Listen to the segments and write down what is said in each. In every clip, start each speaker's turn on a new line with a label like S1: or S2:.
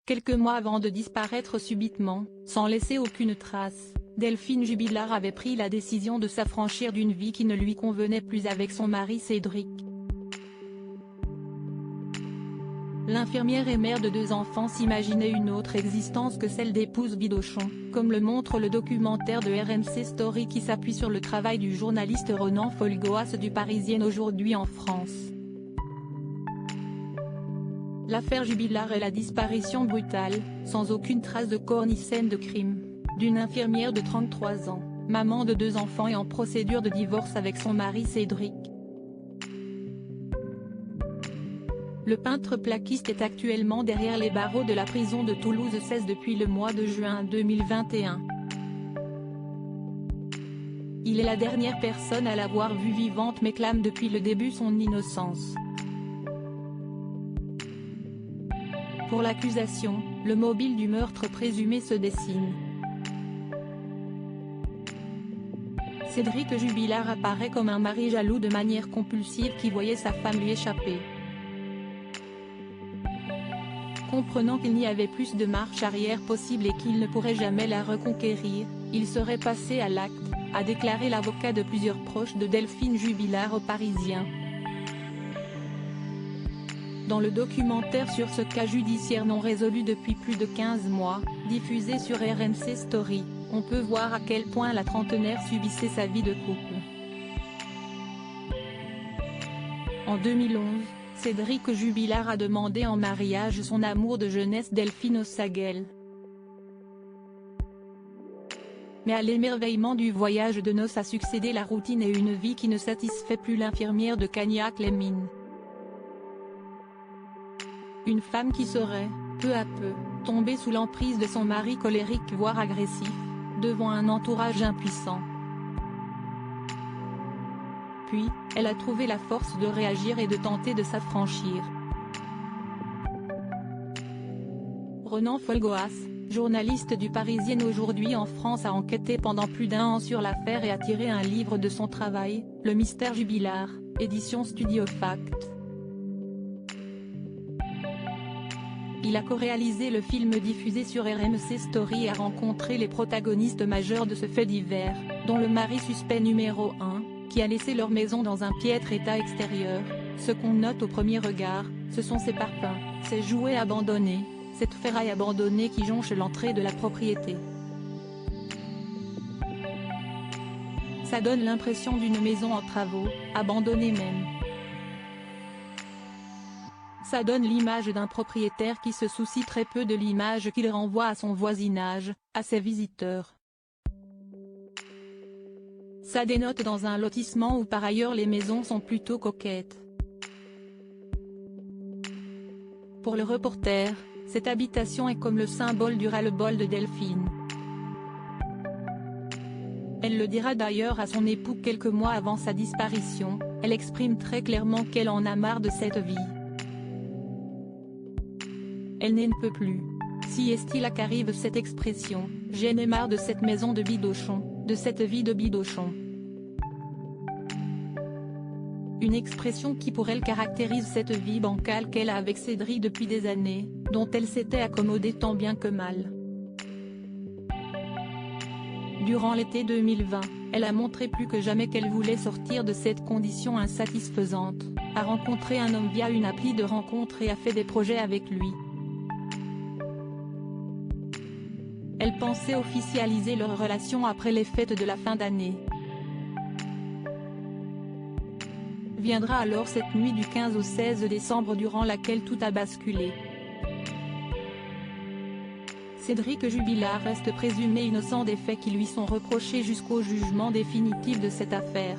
S1: Quelques mois avant de disparaître subitement, sans laisser aucune trace, Delphine Jubilard avait pris la décision de s'affranchir d'une vie qui ne lui convenait plus avec son mari Cédric. L'infirmière et mère de 2 enfants s'imaginait une autre existence que celle d'épouse Bidochon, comme le montre le documentaire de RMC Story qui s'appuie sur le travail du journaliste Ronan Folgoas du Parisien aujourd'hui en France. L'affaire Jubilard est la disparition brutale, sans aucune trace de corps ni scène de crime, d'une infirmière de 33 ans, maman de 2 enfants et en procédure de divorce avec son mari Cédric. Le peintre plaquiste est actuellement derrière les barreaux de la prison de Toulouse 16 depuis le mois de juin 2021. Il est la dernière personne à l'avoir vue vivante mais clame depuis le début son innocence. Pour l'accusation, le mobile du meurtre présumé se dessine. Cédric Jubilard apparaît comme un mari jaloux de manière compulsive qui voyait sa femme lui échapper. Comprenant qu'il n'y avait plus de marche arrière possible et qu'il ne pourrait jamais la reconquérir, il serait passé à l'acte, a déclaré l'avocat de plusieurs proches de Delphine Jubilard au Parisien. Dans le documentaire sur ce cas judiciaire non résolu depuis plus de 15 mois, diffusé sur RMC Story, on peut voir à quel point la trentenaire subissait sa vie de couple. En 2011, Cédric Jubilard a demandé en mariage son amour de jeunesse Delphine Ossaguel. Mais à l'émerveillement du voyage de noces a succédé la routine et une vie qui ne satisfait plus l'infirmière de Cagnac-les-Mines. Une femme qui serait, peu à peu, tombée sous l'emprise de son mari colérique voire agressif, devant un entourage impuissant. Puis, elle a trouvé la force de réagir et de tenter de s'affranchir. Ronan Folgoas, journaliste du Parisien aujourd'hui en France a enquêté pendant plus d'1 an sur l'affaire et a tiré un livre de son travail, Le Mystère Jubilard, édition Studio Fact. Il a co-réalisé le film diffusé sur RMC Story et a rencontré les protagonistes majeurs de ce fait divers, dont le mari suspect numéro 1, qui a laissé leur maison dans un piètre état extérieur. Ce qu'on note au premier regard, ce sont ses parpaings, ses jouets abandonnés, cette ferraille abandonnée qui jonche l'entrée de la propriété. Ça donne l'impression d'une maison en travaux, abandonnée même. Ça donne l'image d'un propriétaire qui se soucie très peu de l'image qu'il renvoie à son voisinage, à ses visiteurs. Ça dénote dans un lotissement où par ailleurs les maisons sont plutôt coquettes. Pour le reporter, cette habitation est comme le symbole du ras-le-bol de Delphine. Elle le dira d'ailleurs à son époux quelques mois avant sa disparition, elle exprime très clairement qu'elle en a marre de cette vie. Elle ne peut plus. Si est-il là qu'arrive cette expression, j'en ai marre de cette maison de Bidochon, de cette vie de Bidochon. Une expression qui pour elle caractérise cette vie bancale qu'elle a avec Cédric depuis des années, dont elle s'était accommodée tant bien que mal. Durant l'été 2020, elle a montré plus que jamais qu'elle voulait sortir de cette condition insatisfaisante, a rencontré un homme via une appli de rencontre et a fait des projets avec lui. Elle pensait officialiser leur relation après les fêtes de la fin d'année. Viendra alors cette nuit du 15 au 16 décembre durant laquelle tout a basculé. Cédric Jubilard reste présumé innocent des faits qui lui sont reprochés jusqu'au jugement définitif de cette affaire.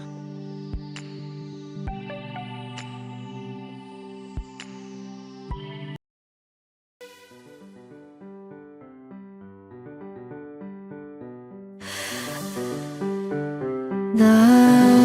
S2: 나